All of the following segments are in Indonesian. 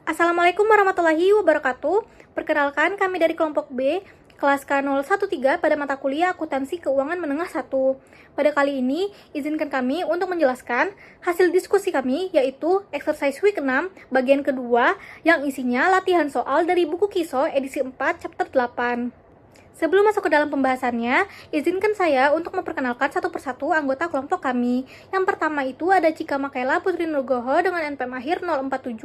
Assalamualaikum warahmatullahi wabarakatuh. Perkenalkan, kami dari kelompok B, kelas K013 pada mata kuliah Akuntansi Keuangan Menengah 1. Pada kali ini, izinkan kami untuk menjelaskan hasil diskusi kami, yaitu exercise week 6, bagian kedua, yang isinya latihan soal dari buku Kiso edisi 4, chapter 8. Sebelum masuk ke dalam pembahasannya, izinkan saya untuk memperkenalkan satu persatu anggota kelompok kami. Yang pertama itu ada Cika Makaela Putri Nugroho dengan NPM akhir 047,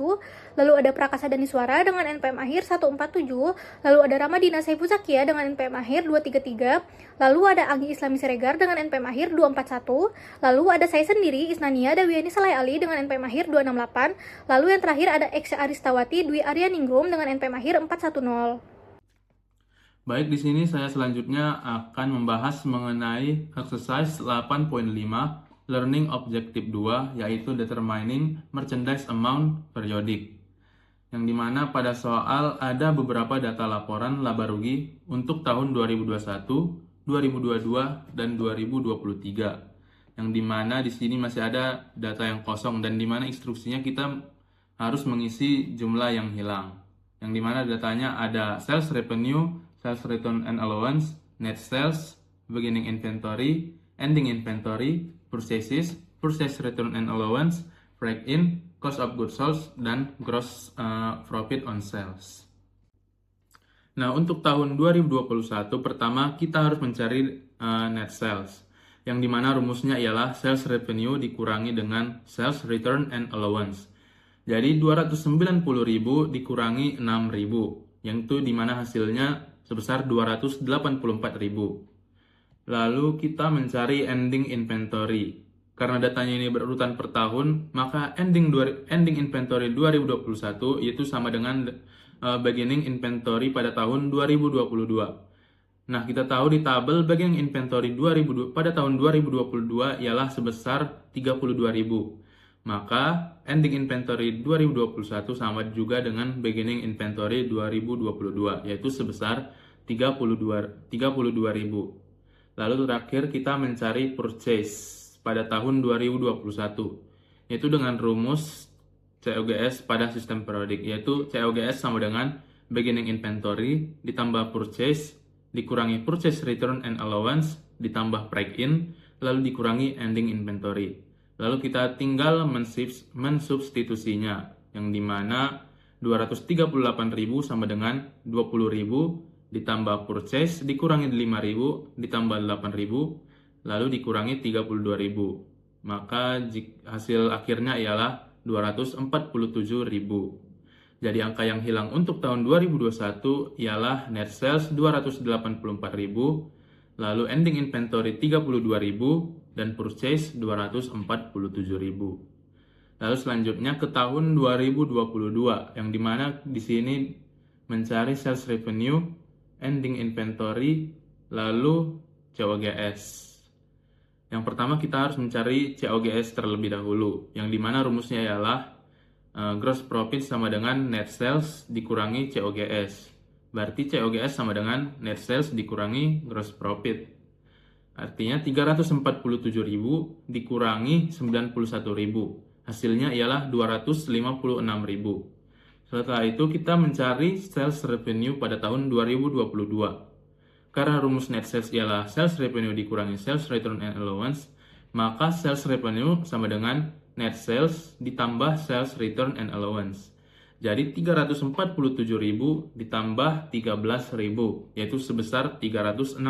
lalu ada Prakasa Daniswara dengan NPM akhir 147, lalu ada Ramadina Saifuzakia dengan NPM akhir 233, lalu ada Anggi Islami Siregar dengan NPM akhir 241, lalu ada saya sendiri Isnania Dawiani Salai Ali dengan NPM akhir 268, lalu yang terakhir ada Eksya Aristawati Dwi Aryaningrum dengan NPM akhir 410. Baik, di sini saya selanjutnya akan membahas mengenai exercise 8.5 Learning Objective 2, yaitu Determining Merchandise Amount Periodic. Yang dimana pada soal ada beberapa data laporan laba rugi untuk tahun 2021, 2022, dan 2023. Yang dimana di sini masih ada data yang kosong dan dimana instruksinya kita harus mengisi jumlah yang hilang. Yang dimana datanya ada sales revenue, sales return and allowance, net sales, beginning inventory, ending inventory, purchases, purchase return and allowance, break-in, cost of goods sold, dan gross profit on sales. Nah, untuk tahun 2021, pertama kita harus mencari net sales, yang dimana rumusnya ialah sales revenue dikurangi dengan sales return and allowance. Jadi 290.000 dikurangi 6.000, yang itu dimana hasilnya sebesar 284.000. Lalu kita mencari ending inventory. Karena datanya ini berurutan per tahun, maka ending inventory 2021 yaitu sama dengan beginning inventory pada tahun 2022. Nah, kita tahu di tabel beginning inventory pada tahun 2022 ialah sebesar 32.000. Maka ending inventory 2021 sama juga dengan beginning inventory 2022, yaitu sebesar 32.000. Lalu terakhir kita mencari purchase pada tahun 2021, yaitu dengan rumus COGS pada sistem periodik, yaitu COGS sama dengan beginning inventory ditambah purchase dikurangi purchase return and allowance ditambah break-in lalu dikurangi ending inventory. Lalu kita tinggal mensubstitusinya, yang dimana 238.000 sama dengan 20.000 ditambah purchase dikurangi 5.000 ditambah 8.000 lalu dikurangi 32.000. Maka hasil akhirnya ialah 247.000. Jadi angka yang hilang untuk tahun 2021 ialah net sales 284.000, lalu ending inventory 32.000, dan purchase 247.000. Lalu selanjutnya ke tahun 2022, yang dimana di sini mencari sales revenue, ending inventory, lalu COGS. Yang pertama kita harus mencari COGS terlebih dahulu, yang dimana rumusnya ialah gross profit sama dengan net sales dikurangi COGS. Berarti COGS sama dengan net sales dikurangi gross profit. Artinya 347.000 dikurangi 91.000. Hasilnya ialah 256.000. Setelah itu kita mencari sales revenue pada tahun 2022. Karena rumus net sales ialah sales revenue dikurangi sales return and allowance, maka sales revenue sama dengan net sales ditambah sales return and allowance. Jadi 347.000 ditambah 13.000, yaitu sebesar 360.000.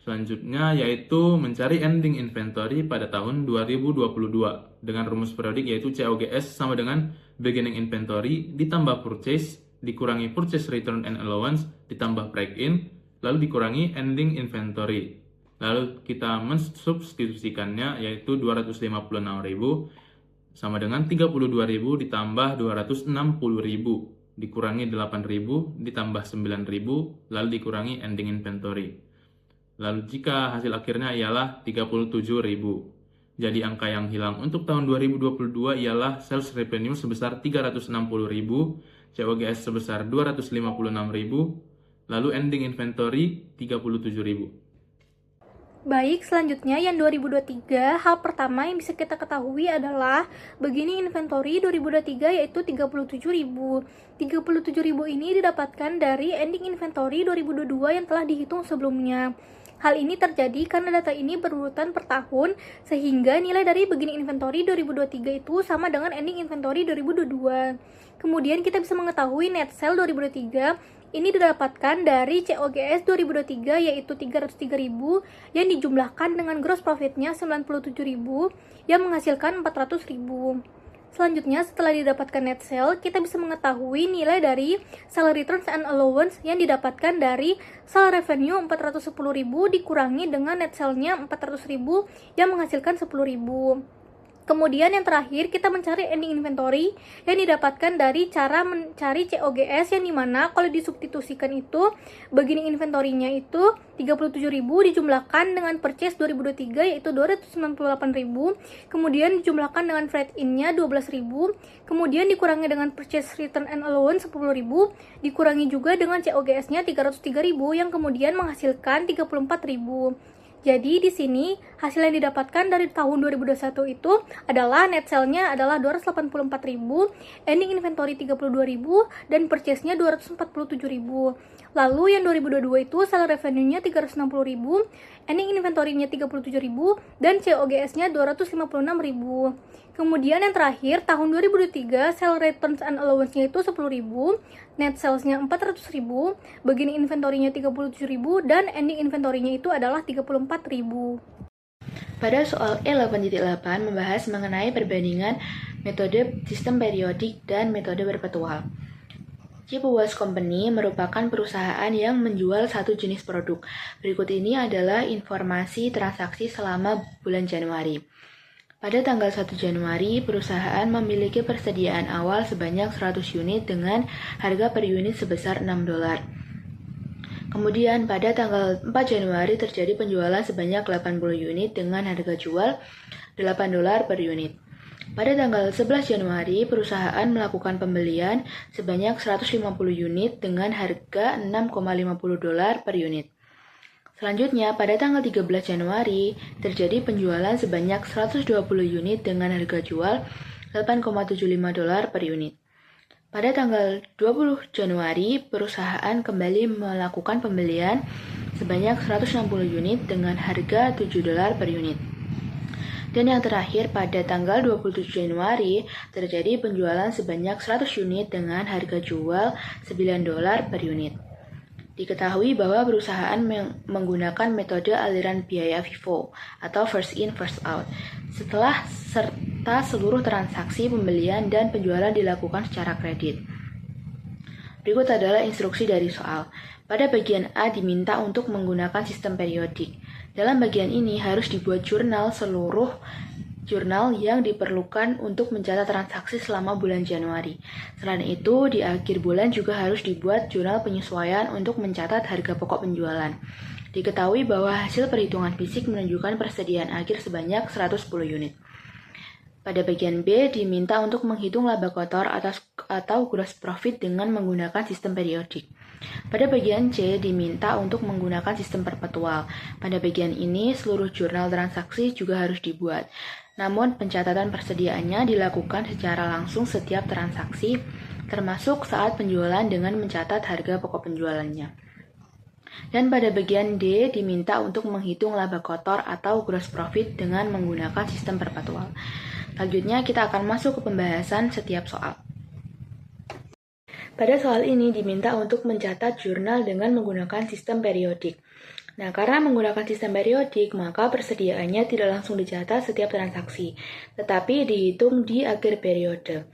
Selanjutnya yaitu mencari ending inventory pada tahun 2022 dengan rumus periodik yaitu COGS sama dengan beginning inventory ditambah purchase dikurangi purchase return and allowance ditambah break-in lalu dikurangi ending inventory. Lalu kita mensubstitusikannya yaitu 256.000 sama dengan 32.000 ditambah 260.000 dikurangi 8.000 ditambah 9.000 lalu dikurangi ending inventory. Lalu jika hasil akhirnya ialah 37.000. Jadi angka yang hilang untuk tahun 2022 ialah sales revenue sebesar 360.000, COGS sebesar 256.000, lalu ending inventory 37.000. Baik, selanjutnya yang 2023, hal pertama yang bisa kita ketahui adalah beginning inventory 2023 yaitu 37.000. 37.000 ini didapatkan dari ending inventory 2022 yang telah dihitung sebelumnya. Hal ini terjadi karena data ini berurutan per tahun, sehingga nilai dari beginning inventory 2023 itu sama dengan ending inventory 2022. Kemudian kita bisa mengetahui net sale 2023 ini didapatkan dari COGS 2023 yaitu 303.000 yang dijumlahkan dengan gross profitnya 97.000 yang menghasilkan 400.000. Selanjutnya, setelah didapatkan net sale, kita bisa mengetahui nilai dari salary returns and allowance yang didapatkan dari sale revenue 410.000 dikurangi dengan net sale-nya 400.000 yang menghasilkan 10.000. Kemudian yang terakhir, kita mencari ending inventory yang didapatkan dari cara mencari COGS yang dimana kalau disubstitusikan itu beginning inventory-nya itu 37.000 dijumlahkan dengan purchase 2023 yaitu 298.000, kemudian dijumlahkan dengan freight in-nya 12.000, kemudian dikurangi dengan purchase return and allowance 10.000, dikurangi juga dengan COGS-nya 303.000 yang kemudian menghasilkan 34.000. Jadi di sini hasil yang didapatkan dari tahun 2021 itu adalah net sale-nya adalah 284.000, ending inventory 32.000 dan purchase-nya 247.000. Lalu yang 2022 itu sale revenue-nya 360.000, ending inventory-nya 37.000 dan COGS-nya 256.000. Kemudian yang terakhir tahun 2023 sale returns and allowance-nya itu 10.000, net sales-nya 400.000, beginning inventory-nya 37.000 dan ending inventory-nya itu adalah 34.000. Pada soal E8.8 membahas mengenai perbandingan metode sistem periodik dan metode perpetual. Chippewas Company merupakan perusahaan yang menjual satu jenis produk. Berikut ini adalah informasi transaksi selama bulan Januari. Pada tanggal 1 Januari, perusahaan memiliki persediaan awal sebanyak 100 unit dengan harga per unit sebesar $6. Kemudian pada tanggal 4 Januari terjadi penjualan sebanyak 80 unit dengan harga jual $8 per unit. Pada tanggal 11 Januari, perusahaan melakukan pembelian sebanyak 150 unit dengan harga $6,50 per unit. Selanjutnya, pada tanggal 13 Januari, terjadi penjualan sebanyak 120 unit dengan harga jual $8,75 per unit. Pada tanggal 20 Januari, perusahaan kembali melakukan pembelian sebanyak 160 unit dengan harga $7 per unit. Dan yang terakhir, pada tanggal 27 Januari, terjadi penjualan sebanyak 100 unit dengan harga jual $9 per unit. Diketahui bahwa perusahaan menggunakan metode aliran biaya FIFO atau first in first out setelah serta seluruh transaksi pembelian dan penjualan dilakukan secara kredit. Berikut adalah instruksi dari soal. Pada bagian A diminta untuk menggunakan sistem periodik. Dalam bagian ini harus dibuat seluruh jurnal yang diperlukan untuk mencatat transaksi selama bulan Januari. Selain itu, di akhir bulan juga harus dibuat jurnal penyesuaian untuk mencatat harga pokok penjualan. Diketahui bahwa hasil perhitungan fisik menunjukkan persediaan akhir sebanyak 110 unit. Pada bagian B, diminta untuk menghitung laba kotor atau gross profit dengan menggunakan sistem periodik. Pada bagian C, diminta untuk menggunakan sistem perpetual. Pada bagian ini, seluruh jurnal transaksi juga harus dibuat. Namun, pencatatan persediaannya dilakukan secara langsung setiap transaksi, termasuk saat penjualan dengan mencatat harga pokok penjualannya. Dan pada bagian D, diminta untuk menghitung laba kotor atau gross profit dengan menggunakan sistem perpetual. Selanjutnya, kita akan masuk ke pembahasan setiap soal. Pada soal ini diminta untuk mencatat jurnal dengan menggunakan sistem periodik. Nah, karena menggunakan sistem periodik, maka persediaannya tidak langsung dicatat setiap transaksi, tetapi dihitung di akhir periode.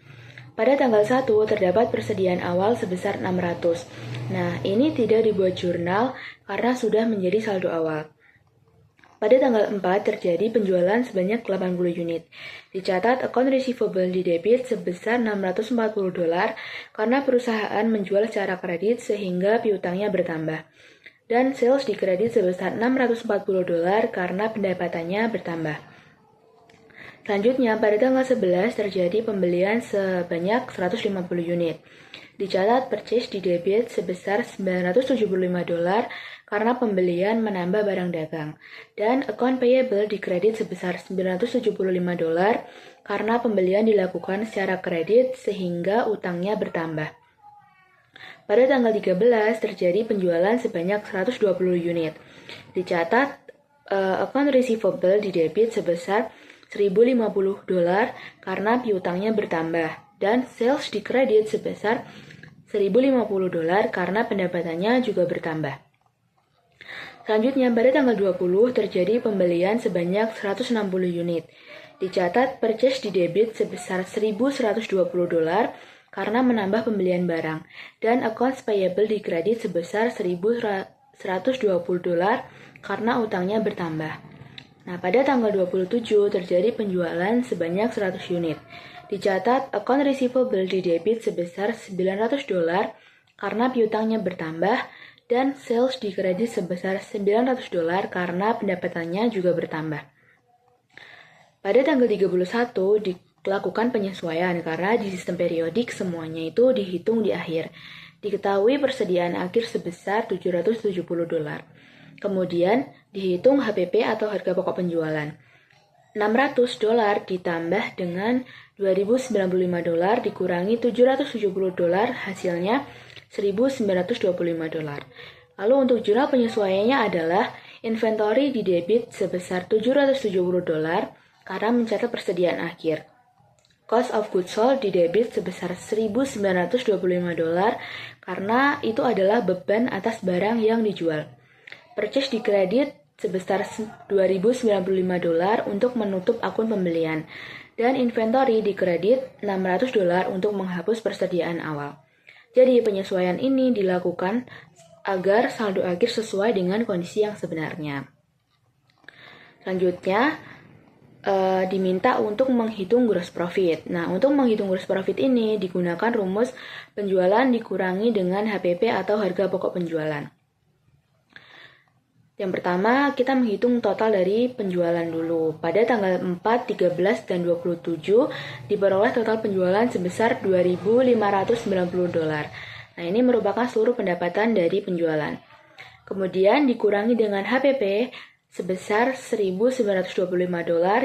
Pada tanggal 1 terdapat persediaan awal sebesar 600. Nah, ini tidak dibuat jurnal karena sudah menjadi saldo awal. Pada tanggal 4 terjadi penjualan sebanyak 80 unit. Dicatat account receivable di debit sebesar $640 karena perusahaan menjual secara kredit sehingga piutangnya bertambah. Dan sales di kredit sebesar $640 karena pendapatannya bertambah. Selanjutnya, pada tanggal 11 terjadi pembelian sebanyak 150 unit. Dicatat purchase di debit sebesar $975 karena pembelian menambah barang dagang. Dan account payable di kredit sebesar $975 karena pembelian dilakukan secara kredit sehingga utangnya bertambah. Pada tanggal 13 terjadi penjualan sebanyak 120 unit. Dicatat account receivable di debit sebesar $1.050 karena piutangnya bertambah. Dan sales di kredit sebesar $1.050 karena pendapatannya juga bertambah. Selanjutnya, pada tanggal 20 terjadi pembelian sebanyak 160 unit. Dicatat purchase di debit sebesar $1.120 karena menambah pembelian barang. Dan accounts payable di kredit sebesar $1.120 karena utangnya bertambah. Nah, pada tanggal 27 terjadi penjualan sebanyak 100 unit. Dicatat account receivable di debit sebesar $900 karena piutangnya bertambah dan sales di kredit sebesar $900 karena pendapatannya juga bertambah. Pada tanggal 31 dilakukan penyesuaian karena di sistem periodik semuanya itu dihitung di akhir. Diketahui persediaan akhir sebesar $770. Kemudian dihitung HPP atau harga pokok penjualan. $600 ditambah dengan $2.095 dikurangi $770 hasilnya $1.925. Lalu untuk jurnal penyesuaiannya adalah inventory di debit sebesar $770 karena mencatat persediaan akhir. Cost of goods sold di debit sebesar $1.925 karena itu adalah beban atas barang yang dijual. Purchase di kredit sebesar $2.095 untuk menutup akun pembelian. Dan inventory di kredit $600 untuk menghapus persediaan awal. Jadi penyesuaian ini dilakukan agar saldo akhir sesuai dengan kondisi yang sebenarnya. Selanjutnya, diminta untuk menghitung gross profit. Nah, untuk menghitung gross profit ini digunakan rumus penjualan dikurangi dengan HPP atau harga pokok penjualan. Yang pertama, kita menghitung total dari penjualan dulu. Pada tanggal 4, 13, dan 27 diperoleh total penjualan sebesar $2.590. Nah, ini merupakan seluruh pendapatan dari penjualan. Kemudian dikurangi dengan HPP sebesar $1.925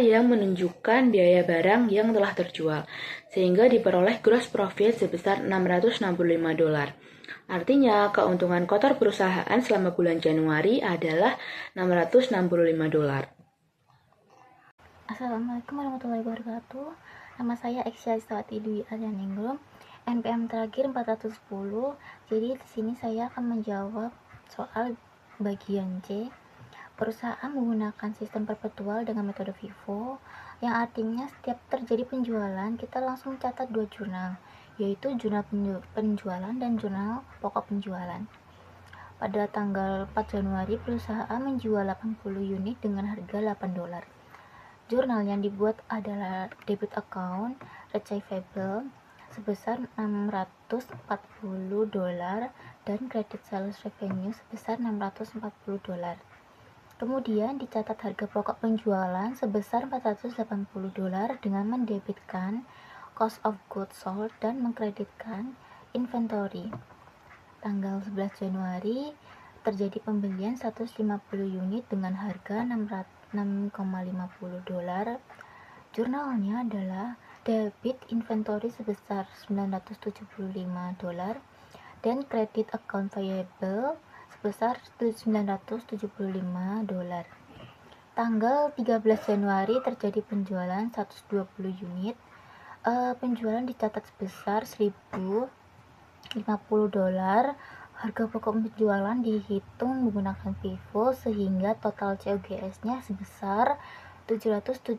yang menunjukkan biaya barang yang telah terjual, sehingga diperoleh gross profit sebesar $665. Artinya, keuntungan kotor perusahaan selama bulan Januari adalah $665. Assalamualaikum warahmatullahi wabarakatuh. Nama saya Eksya Istawati Dwi Aryaningrum, NPM terakhir 410. Jadi di sini saya akan menjawab soal bagian C. Perusahaan menggunakan sistem perpetual dengan metode FIFO, yang artinya setiap terjadi penjualan kita langsung catat dua jurnal, yaitu jurnal penjualan dan jurnal pokok penjualan. Pada tanggal 4 Januari, perusahaan menjual 80 unit dengan harga $8. Jurnal yang dibuat adalah debit account receivable sebesar $640 dan credit sales revenue sebesar $640. Kemudian dicatat harga pokok penjualan sebesar $480 dengan mendebitkan cost of goods sold dan mengkreditkan inventory. Tanggal 11 Januari terjadi pembelian 150 unit dengan harga $6,50. Jurnalnya adalah debit inventory sebesar $975 dan credit account payable sebesar $975. Tanggal 13 Januari terjadi penjualan 120 unit. Penjualan dicatat sebesar $1.050. Harga pokok penjualan dihitung menggunakan FIFO sehingga total COGS-nya sebesar $770.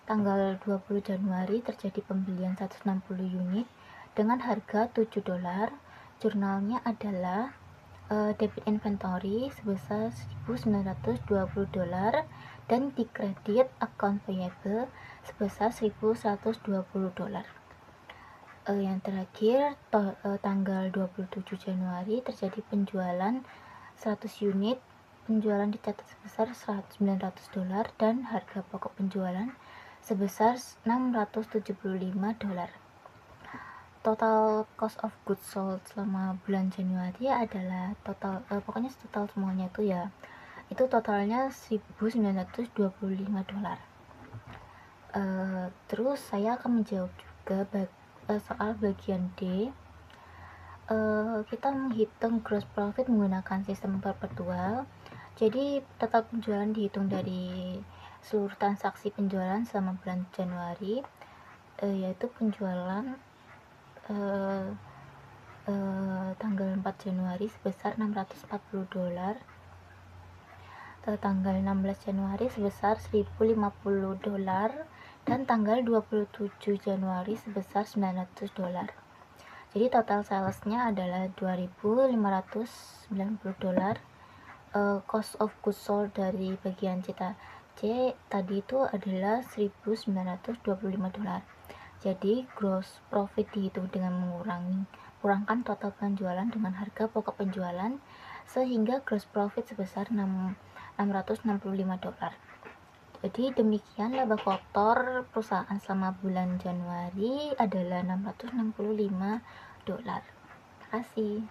Tanggal 20 Januari terjadi pembelian 160 unit dengan harga $7. Jurnalnya adalah debit inventory sebesar $1.920 dan di kredit account payable sebesar $1.120. Yang terakhir, tanggal 27 Januari terjadi penjualan 100 unit. Penjualan dicatat sebesar $900 dan harga pokok penjualan sebesar $675. total cost of goods sold selama bulan Januari adalah pokoknya total semuanya itu ya, itu totalnya $1.925. Terus saya akan menjawab juga soal bagian D. Kita menghitung gross profit menggunakan sistem perpetual. Jadi total penjualan dihitung dari seluruh transaksi penjualan selama bulan Januari, yaitu penjualan tanggal 4 Januari sebesar $640, tanggal 16 Januari sebesar $1.050, dan tanggal 27 Januari sebesar $900. Jadi total salesnya adalah $2.590. Cost of goods sold dari bagian C tadi itu adalah $1.925. Jadi gross profit dihitung dengan kurangkan total penjualan dengan harga pokok penjualan, sehingga gross profit sebesar $665. Jadi demikian laba kotor perusahaan selama bulan Januari adalah $665. Terima kasih.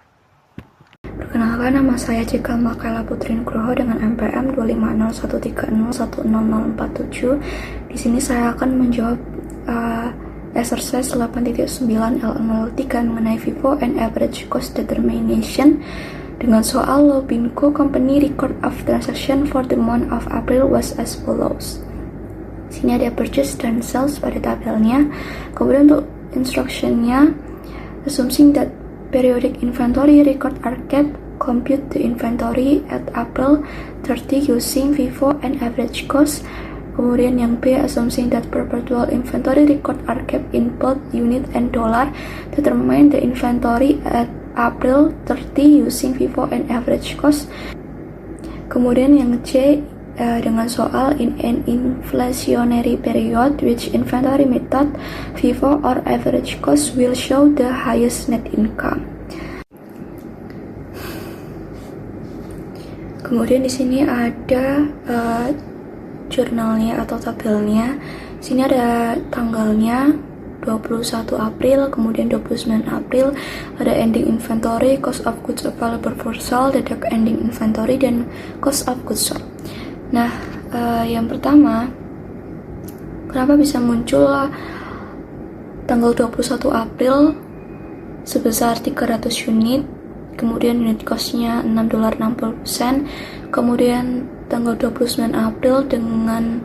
Perkenalkan, nama saya Cika Makela Putri Nugroho dengan NPM 25013010047. Di sini saya akan menjawab exercise 8.9 L03 mengenai FIFO and average cost determination dengan soal Lobinco Company record of transaction for the month of April was as follows. Sini ada purchase dan sales pada tabelnya. Kemudian untuk instructionnya, assuming that periodic inventory record are kept, compute the inventory at April 30 using FIFO and average cost. Kemudian yang B, assuming that perpetual inventory record are kept in both unit and dollar, determine the inventory at April 30 using FIFO and average cost. Kemudian yang C, dengan soal in an inflationary period, which inventory method, FIFO or average cost will show the highest net income. Kemudian di sini ada jurnalnya atau tabelnya. Sini ada tanggalnya 21 April, kemudian 29 April, ada ending inventory, cost of goods available for sale, deduct ending inventory, dan cost of goods sold. Nah, yang pertama, kenapa bisa muncul tanggal 21 April sebesar 300 unit, kemudian unit cost-nya $6.60, kemudian tanggal 29 April dengan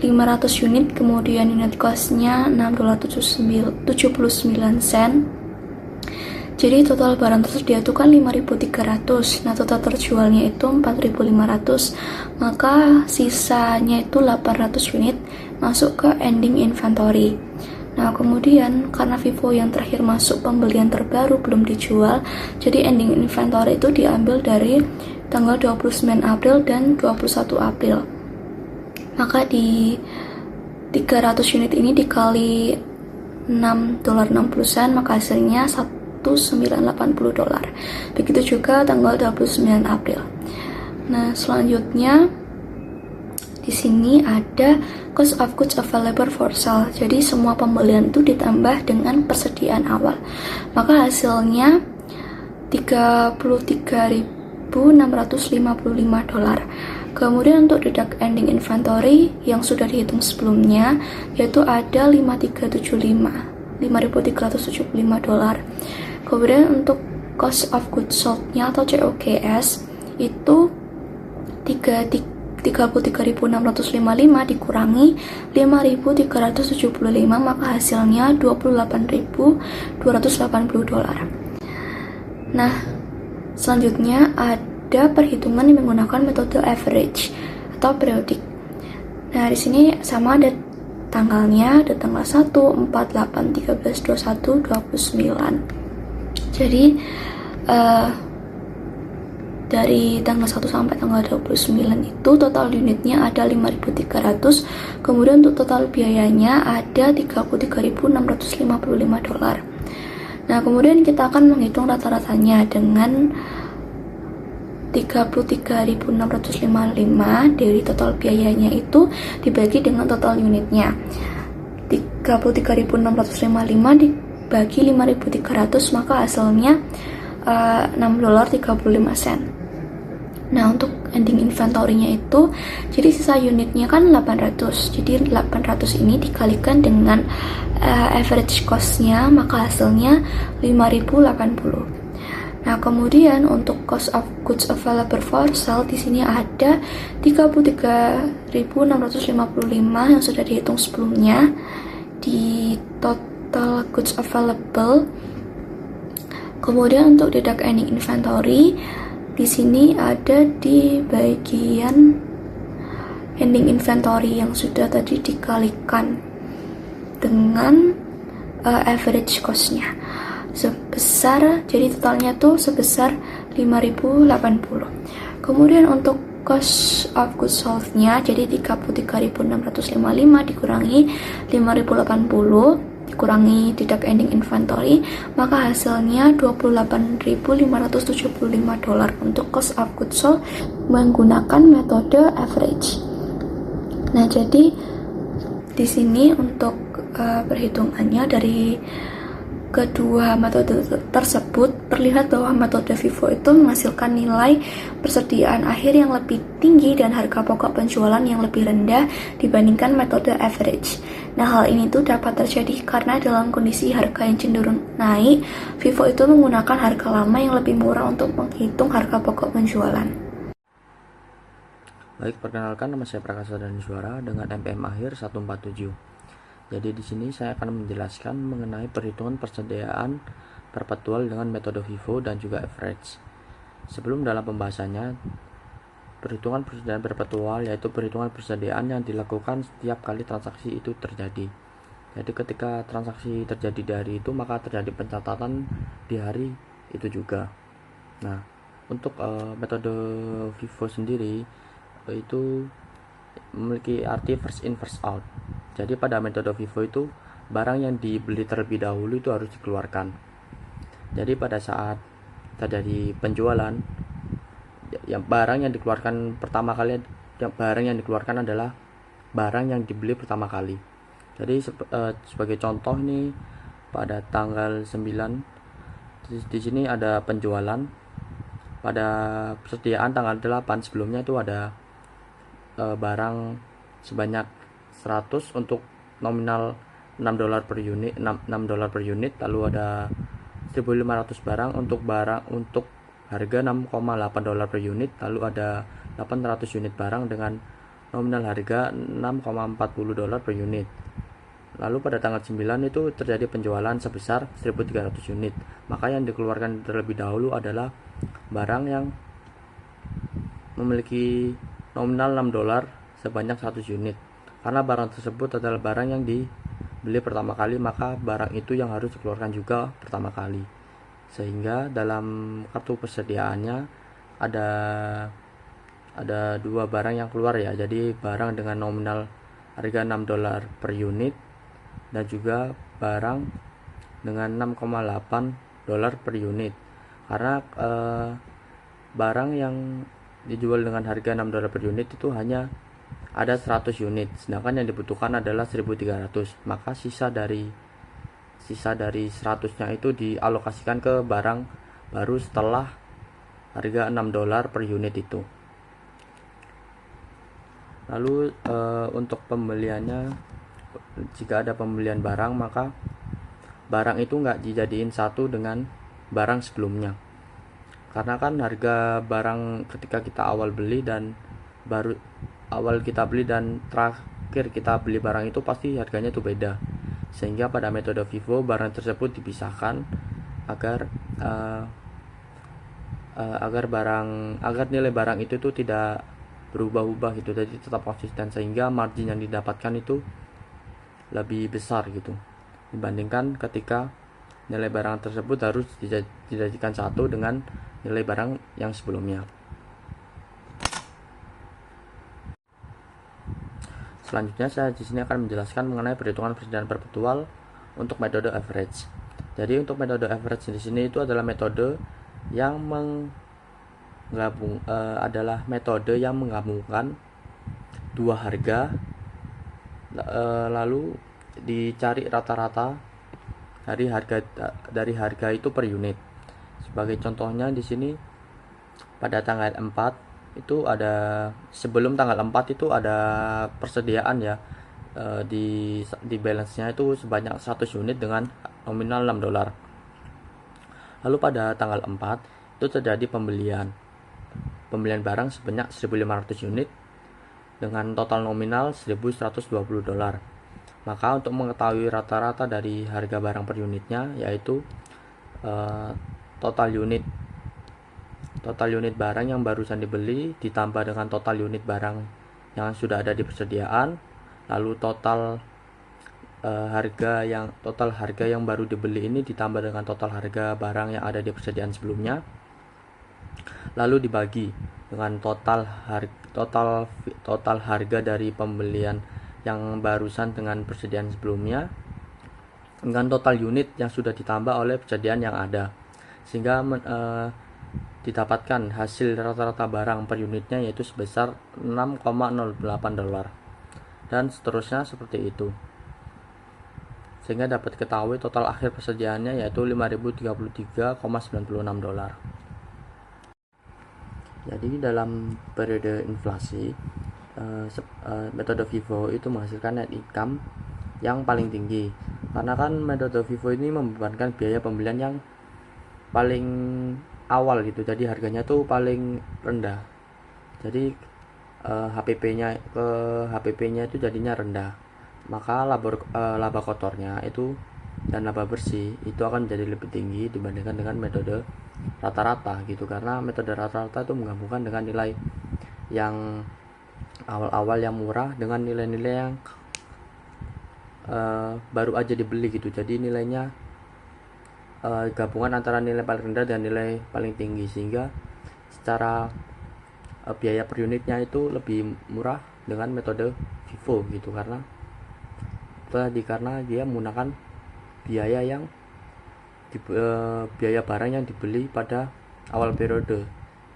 500 unit, kemudian unit cost-nya $6.79. Jadi total barang tersedia itu kan 5.300. Nah, total terjualnya itu 4.500. Maka sisanya itu 800 unit masuk ke ending inventory. Nah, kemudian karena FIFO yang terakhir masuk pembelian terbaru belum dijual, jadi ending inventory itu diambil dari tanggal 29 April dan 21 April. Maka di 300 unit ini dikali $6.60, maka hasilnya $1.980. Begitu juga tanggal 29 April. Nah, selanjutnya di sini ada cost of goods available for sale. Jadi semua pembelian itu ditambah dengan persediaan awal. Maka hasilnya $33.655. Kemudian untuk deduct ending inventory yang sudah dihitung sebelumnya, yaitu ada $5.375. Kemudian untuk cost of goods sold-nya atau COGS itu 33.655 dikurangi 5.375, maka hasilnya $28.280. Nah, selanjutnya ada perhitungan yang menggunakan metode average atau periodik. Nah, di sini sama ada tanggalnya, ada tanggal 1, 4, 8, 13, 21, 29. Jadi dari tanggal 1 sampai tanggal 29 itu total unitnya ada 5.300. Kemudian untuk total biayanya ada $33.655. Nah, kemudian kita akan menghitung rata-ratanya dengan 33.655 dari total biayanya itu dibagi dengan total unitnya. 33.655 dibagi 5.300, maka hasilnya $6.35. Nah, untuk ending inventory-nya itu, jadi sisa unitnya kan 800. Jadi 800 ini dikalikan dengan average cost-nya, maka hasilnya 5.080. Nah, kemudian untuk cost of goods available for sale di sini ada 33.655 yang sudah dihitung sebelumnya di total goods available. Kemudian untuk deduct ending inventory di sini ada di bagian ending inventory yang sudah tadi dikalikan dengan average cost-nya sebesar, jadi totalnya tuh sebesar 5.080. Kemudian untuk cost of goods sold-nya jadi 33.655 dikurangi 5.080 dikurangi deduct ending inventory, maka hasilnya $28.575 untuk cost of goods sold menggunakan metode average. Nah, jadi di sini untuk perhitungannya dari kedua metode tersebut terlihat bahwa metode FIFO itu menghasilkan nilai persediaan akhir yang lebih tinggi dan harga pokok penjualan yang lebih rendah dibandingkan metode average. Nah, hal ini tuh dapat terjadi karena dalam kondisi harga yang cenderung naik, FIFO itu menggunakan harga lama yang lebih murah untuk menghitung harga pokok penjualan. Baik, perkenalkan, nama saya Prakasa Daniswara dengan NPM akhir 147. Jadi di sini saya akan menjelaskan mengenai perhitungan persediaan perpetual dengan metode FIFO dan juga average. Sebelum dalam pembahasannya, perhitungan persediaan perpetual yaitu perhitungan persediaan yang dilakukan setiap kali transaksi itu terjadi. Jadi ketika transaksi terjadi di hari itu, maka terjadi pencatatan di hari itu juga. Nah, untuk metode FIFO sendiri itu memiliki arti first in first out. Jadi pada metode FIFO itu barang yang dibeli terlebih dahulu itu harus dikeluarkan. Jadi pada saat terjadi penjualan, yang barang yang dikeluarkan pertama kali, barang yang dikeluarkan adalah barang yang dibeli pertama kali. Jadi sebagai contoh nih, pada tanggal 9 di sini ada penjualan. Pada persediaan tanggal 8 sebelumnya itu ada barang sebanyak 100 untuk nominal $6 per unit, $6 per unit, lalu ada 1.500 barang untuk harga $6,8 per unit, lalu ada 800 unit barang dengan nominal harga $6,40 per unit. Lalu pada tanggal 9 itu terjadi penjualan sebesar 1.300 unit. Maka yang dikeluarkan terlebih dahulu adalah barang yang memiliki nominal $6 sebanyak 100 unit. Karena barang tersebut adalah barang yang dibeli pertama kali, maka barang itu yang harus dikeluarkan juga pertama kali. Sehingga dalam kartu persediaannya ada dua barang yang keluar ya. Jadi barang dengan nominal harga $6 per unit dan juga barang dengan $6,8 per unit. Karena barang yang dijual dengan harga $6 per unit itu hanya ada 100 unit, sedangkan yang dibutuhkan adalah 1.300. Maka sisa dari 100-nya itu dialokasikan ke barang baru setelah harga $6 per unit itu. Lalu untuk pembeliannya, jika ada pembelian barang, maka barang itu nggak dijadiin satu dengan barang sebelumnya. Karena kan harga barang ketika kita awal beli dan terakhir kita beli barang itu pasti harganya itu beda. Sehingga pada metode FIFO barang tersebut dipisahkan agar nilai barang itu tuh tidak berubah-ubah gitu, jadi tetap konsisten, sehingga margin yang didapatkan itu lebih besar gitu dibandingkan ketika nilai barang tersebut harus dijadikan satu dengan nilai barang yang sebelumnya. Selanjutnya saya di sini akan menjelaskan mengenai perhitungan persediaan perpetual untuk metode average. Jadi untuk metode average di sini itu adalah metode yang menggabungkan dua harga, lalu dicari rata-rata dari harga itu per unit. Sebagai contohnya di sini pada tanggal 4 itu ada, sebelum tanggal 4 itu ada persediaan ya, di balance-nya itu sebanyak 100 unit dengan nominal $6. Lalu pada tanggal 4 itu terjadi pembelian barang sebanyak 1.500 unit dengan total nominal $1.120. Maka untuk mengetahui rata-rata dari harga barang per unitnya, yaitu total unit barang yang barusan dibeli ditambah dengan total unit barang yang sudah ada di persediaan, lalu total harga yang baru dibeli ini ditambah dengan total harga barang yang ada di persediaan sebelumnya, lalu dibagi dengan total harga dari pembelian yang barusan dengan persediaan sebelumnya dengan total unit yang sudah ditambah oleh persediaan yang ada, sehingga didapatkan hasil rata-rata barang per unitnya yaitu sebesar $6,08, dan seterusnya seperti itu, sehingga dapat diketahui total akhir persediaannya yaitu $5.033,96. Jadi dalam periode inflasi, metode FIFO itu menghasilkan net income yang paling tinggi, karena kan metode FIFO ini membebankan biaya pembelian yang paling awal gitu, jadi harganya tuh paling rendah, jadi HPP-nya itu jadinya rendah, maka laba kotornya itu dan laba bersih itu akan menjadi lebih tinggi dibandingkan dengan metode rata-rata gitu, karena metode rata-rata itu menggabungkan dengan nilai yang awal-awal yang murah dengan nilai-nilai yang baru aja dibeli gitu, jadi nilainya gabungan antara nilai paling rendah dan nilai paling tinggi, sehingga secara biaya per unitnya itu lebih murah dengan metode FIFO gitu, karena dia menggunakan biaya barang yang dibeli pada awal periode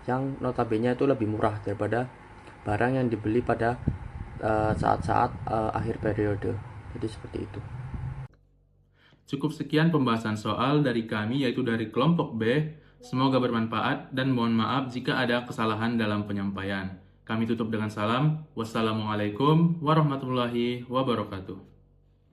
yang notabene itu lebih murah daripada barang yang dibeli pada saat-saat akhir periode. Jadi seperti itu. Cukup sekian pembahasan soal dari kami, yaitu dari kelompok B. Semoga bermanfaat dan mohon maaf jika ada kesalahan dalam penyampaian. Kami tutup dengan salam. Wassalamualaikum warahmatullahi wabarakatuh.